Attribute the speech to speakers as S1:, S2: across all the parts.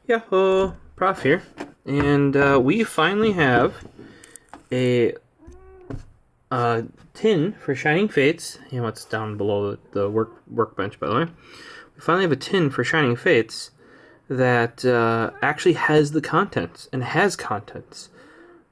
S1: Yahoo! Prof here, and we finally have a tin for Shining Fates. You know, it's down below the workbench, by the way. We finally have a tin for Shining Fates that actually has the contents, and has contents.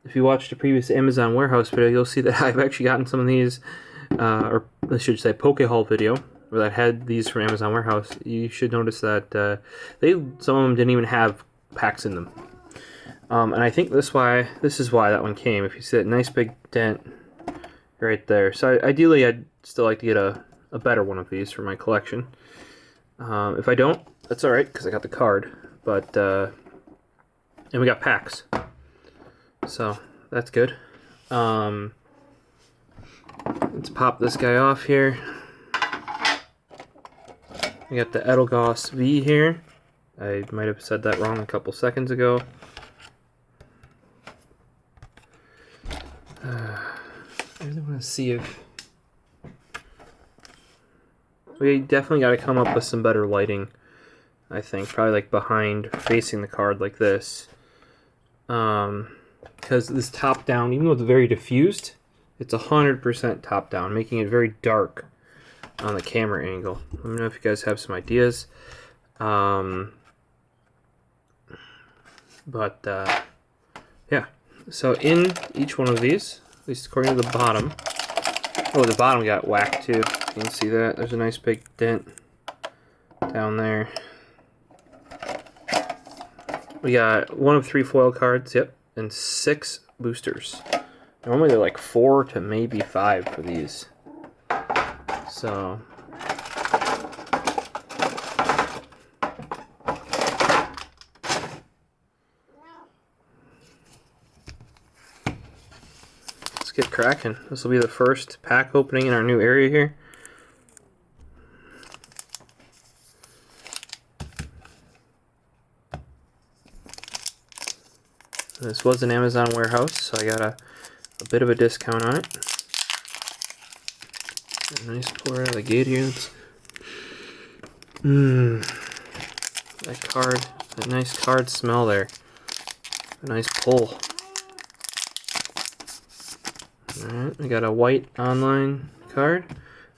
S1: If you watched a previous Amazon warehouse video, you'll see that I've actually gotten some of these, or I should say Poke Haul video, where that had these from Amazon warehouse. You should notice that some of them didn't even have packs in them. And I think this is why that one came. If you see that nice big dent right there. So ideally, I'd still like to get a better one of these for my collection. If I don't, that's all right because I got the card. But and we got packs, so that's good. Let's pop this guy off here. We got the Eldegoss V here. I might have said that wrong a couple seconds ago. I really want to see if... We definitely got to come up with some better lighting, I think. Probably like behind, facing the card like this. Because this top down, even though it's very diffused, it's 100% top down, making it very dark on the camera angle. Let me know if you guys have some ideas. Yeah, so in each one of these, at least according to the bottom, oh, the bottom got whacked too. You can see that. There's a nice big dent down there. We got one of 3 foil cards, yep, and 6 boosters. Normally they're like 4 to maybe 5 for these. So let's get cracking. This will be the first pack opening in our new area here. This was an Amazon warehouse, so I got a bit of a discount on it. A nice pour out of the gate here. That nice card smell there. A nice pull. Alright, we got a white online card.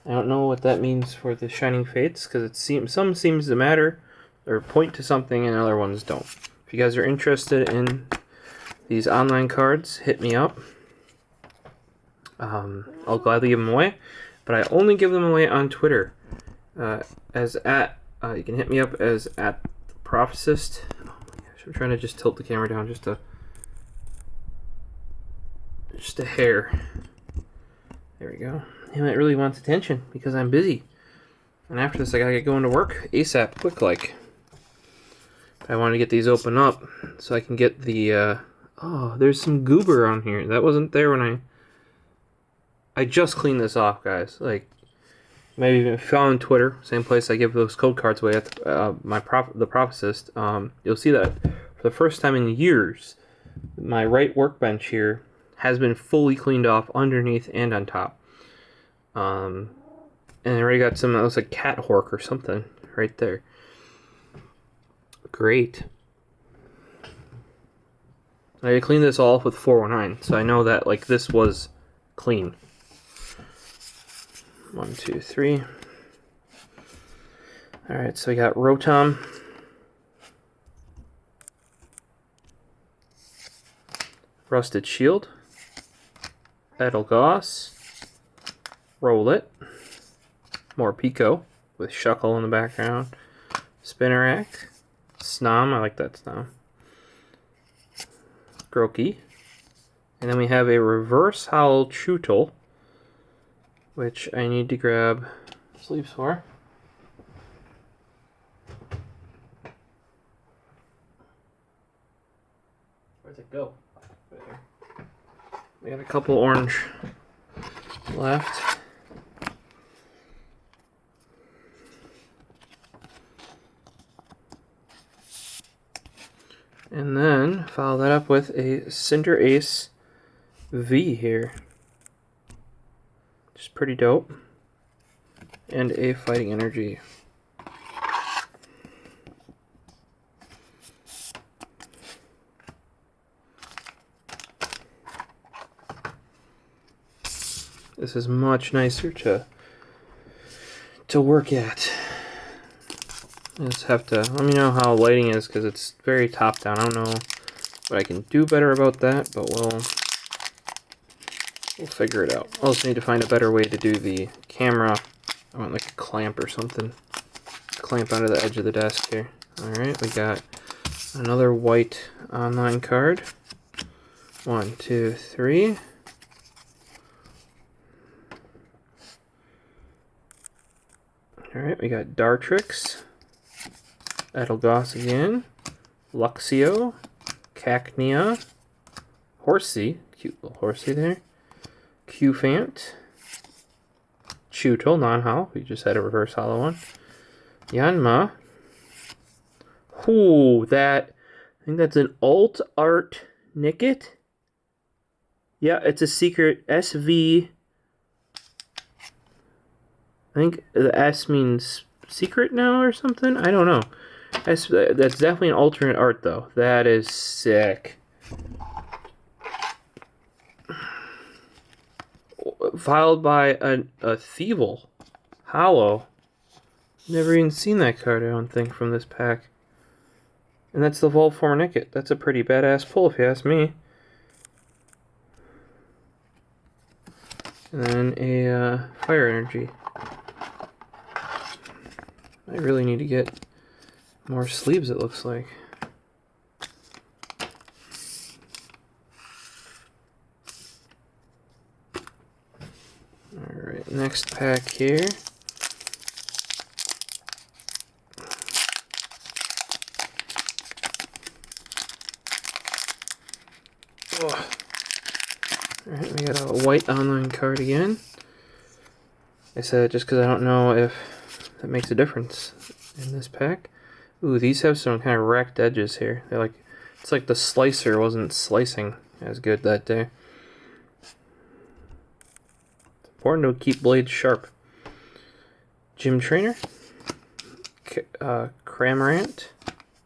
S1: I don't know what that means for the Shining Fates, because some seems to matter or point to something and other ones don't. If you guys are interested in these online cards, hit me up. I'll gladly give them away, but I only give them away on Twitter. You can hit me up as @Prof. Oh my gosh, I'm trying to just tilt the camera down just a hair. There we go. And it really wants attention because I'm busy. And after this, I gotta get going to work ASAP, quick like. I wanted to get these open up so I can get the. Oh, there's some goober on here. That wasn't there when I just cleaned this off, guys. Like, maybe if you follow on Twitter, same place I give those code cards away at the Prophecist, you'll see that for the first time in years, my right workbench here has been fully cleaned off underneath and on top. And I already got some, that was like cat hork or something right there. Great. I cleaned this all off with 419, so I know that like this was clean. 1, 2, 3. Alright, so we got Rotom. Rusted Shield. Eldegoss. Rowlet. More Pico with Shuckle in the background. Spinnerack. Snom, I like that Snom. Grookey. And then we have a Reverse Howl Chewtle, which I need to grab sleeves for. Where'd it go? Right here. We got a couple orange left. And then follow that up with a Cinder Ace V here. Which is pretty dope. And a Fighting Energy. This is much nicer to work at. I just have to let me know how lighting is because it's very top down. I don't know what I can do better about that, but we'll figure it out. I also need to find a better way to do the camera. I want like a clamp or something. Clamp onto the edge of the desk here. Alright, we got another white online card. 1, 2, 3. Alright, we got Dartrix, Eldegoss again, Luxio, Cacnea, Horsey, cute little Horsey there, Qfant, Chewtle, non-hollow, we just had a reverse hollow one, Yanma, ooh, I think that's an alt art Nickit. Yeah, it's a secret SV. I think the S means secret now or something. I don't know. That's definitely an alternate art though. That is sick. Followed by a Thievel Hollow. Never even seen that card, I don't think, from this pack. And that's the Volform Nickit. That's a pretty badass pull if you ask me. And then a Fire Energy. I really need to get more sleeves, it looks like. Alright, next pack here. Oh. Alright, we got a white online card again. I said just because I don't know if that makes a difference in this pack. Ooh, these have some kind of racked edges here. They're like, it's like the slicer wasn't slicing as good that day. It's important to keep blades sharp. Gym Trainer, Cramorant,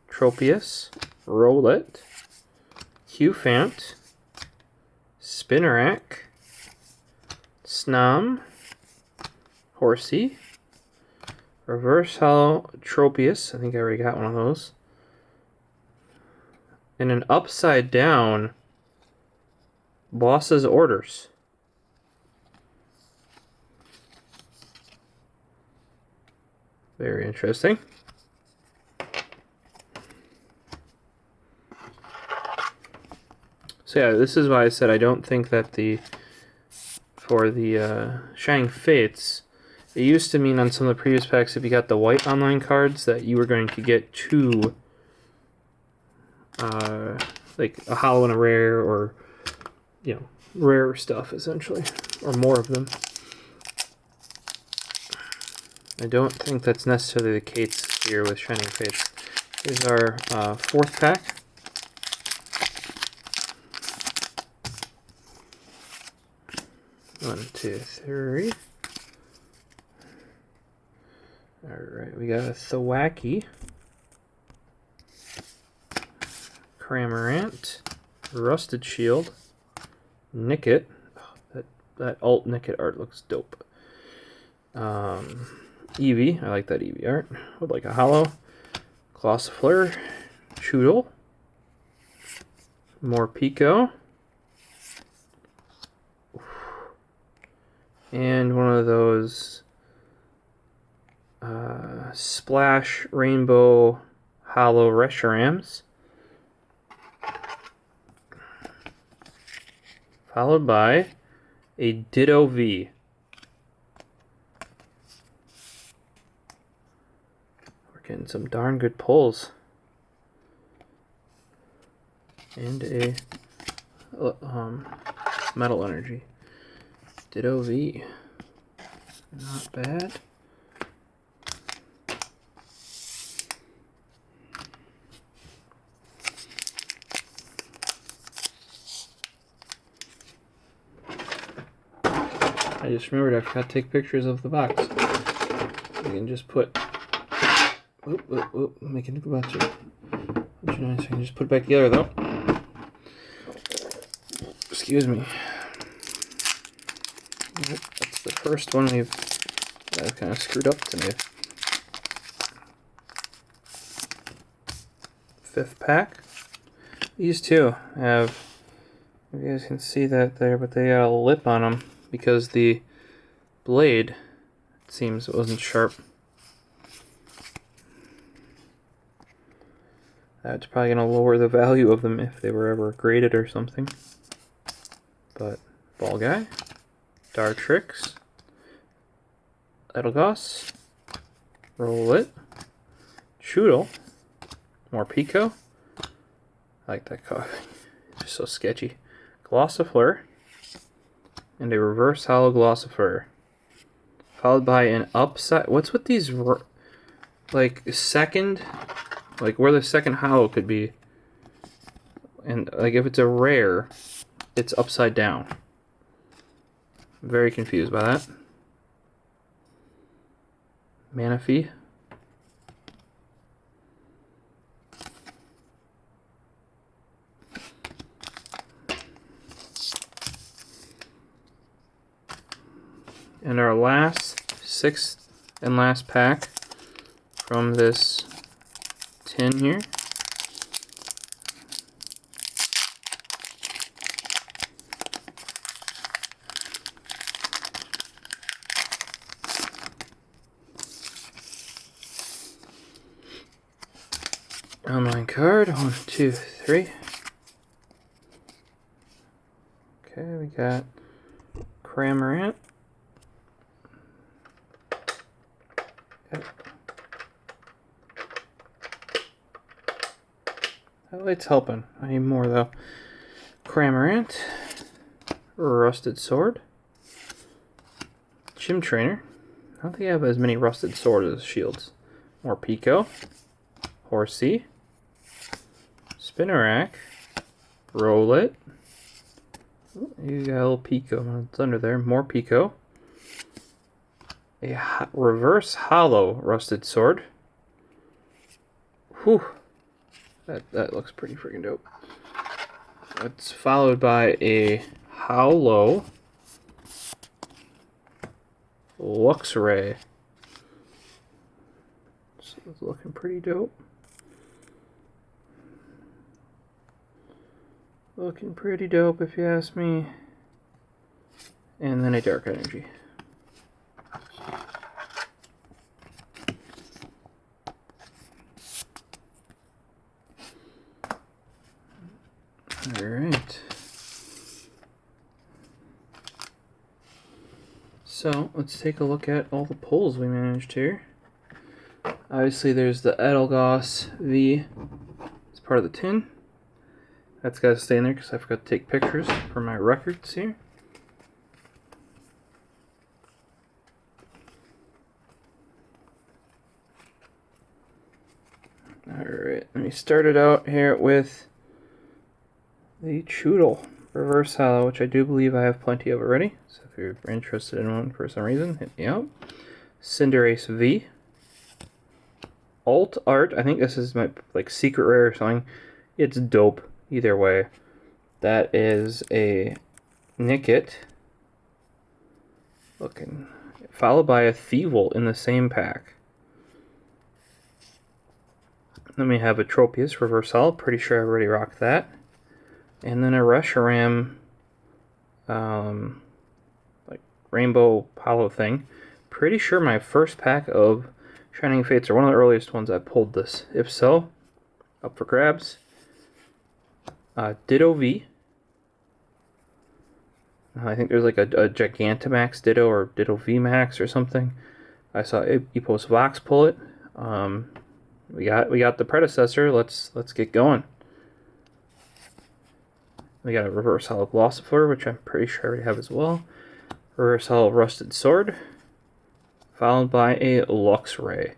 S1: Tropius, Rowlet, Qfant, Spinarak, Snom, Horsey, Reverse Hollow Tropius, I think I already got one of those, and an upside down Boss's Orders. Very interesting. So yeah, this is why I said I don't think that for the Shining Fates, it used to mean on some of the previous packs if you got the white online cards that you were going to get two, like a hollow and a rare, or, you know, rare stuff essentially, or more of them. I don't think that's necessarily the case here with Shining Fates. Here's our fourth pack. One, two, three. Alright, we got a Thwackey, Cramorant, Rusted Shield, Nickit. Oh, that alt Nickit art looks dope. Eevee, I like that Eevee art. Would like a hollow. Clossifleur, Chewtle, more Pico, and one of those Splash Rainbow Hollow Reshiram's, followed by a Ditto V. We're getting some darn good pulls. And a Metal Energy. Ditto V. Not bad. I just remembered I forgot to take pictures of the box. You can just put... making a bunch of nice. I can just put it back together though. Excuse me. Nope. the first one I've kind of screwed up tonight. 5th pack. These two have, you guys can see that there, but they got a lip on them because the blade, it seems, it wasn't sharp. That's probably going to lower the value of them if they were ever graded or something. But Ball Guy, Dartrix, Eldegoss, Rowlet, Choodle, more Pico. I like that card. It's just so sketchy. Glossifleur, and a reverse hollow Glossifleur. Followed by an upside. What's with these, like, second, like where the second hollow could be? And, like, if it's a rare, it's upside down. I'm very confused by that. Manaphy. And our last, 6th and last pack from this tin here. Online card, 1, 2, 3. Okay, we got Cramorant. That light's helping. I need more though. Cramorant, Rusted Sword, Gym Trainer. I don't think I have as many Rusted Swords as shields. More Pico, Horsey, Spinarak, Rowlet. You got a little Pico. It's under there. More Pico. A reverse hollow Rusted Sword. Whew. That looks pretty freaking dope. It's followed by a hollow Luxray. So it's looking pretty dope. Looking pretty dope if you ask me. And then a Dark Energy. Alright. So, let's take a look at all the pulls we managed here. Obviously, there's the Eldegoss V. It's part of the tin. That's got to stay in there because I forgot to take pictures for my records here. Alright, let me start it out here with the Choodle Reverse Hollow, which I do believe I have plenty of already. So if you're interested in one for some reason, hit me up. Cinderace V. Alt Art, I think this is my like secret rare or something. It's dope either way. That is a Nickit. Looking. Followed by a Thievul in the same pack. Then we have a Tropius Reverse Hollow. Pretty sure I already rocked that. And then a Reshiram, like rainbow hollow thing. Pretty sure my first pack of Shining Fates are one of the earliest ones I pulled this. If so, up for grabs. Ditto V. I think there's like a Gigantamax Ditto or Ditto V Max or something. I saw Epos Vox pull it. We got the predecessor. Let's get going. We got a Reverse Hollow Glossifleur, which I'm pretty sure I already have as well. Reverse Hollow Rusted Sword, followed by a Luxray.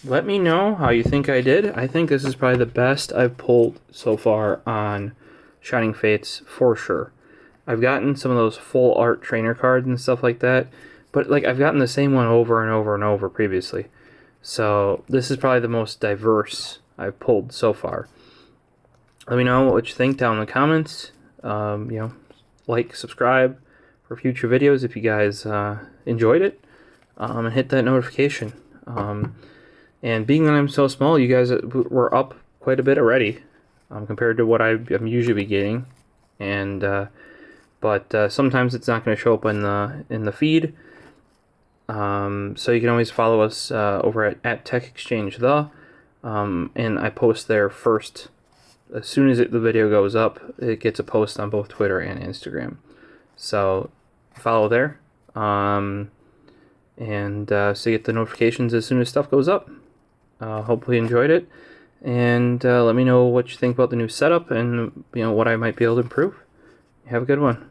S1: Let me know how you think I did. I think this is probably the best I've pulled so far on Shining Fates for sure. I've gotten some of those full art trainer cards and stuff like that, but like I've gotten the same one over and over and over previously. So this is probably the most diverse I've pulled so far. Let me know what you think down in the comments. Like, subscribe for future videos if you guys enjoyed it, and hit that notification. And being that I'm so small, you guys were up quite a bit already compared to what I'm usually getting, and but sometimes it's not going to show up in the feed. So you can always follow us over at Tech Exchange and I post there first. As soon as the video goes up, it gets a post on both Twitter and Instagram. So follow there, and so you get the notifications as soon as stuff goes up. Hopefully you enjoyed it, and let me know what you think about the new setup and what I might be able to improve. Have a good one.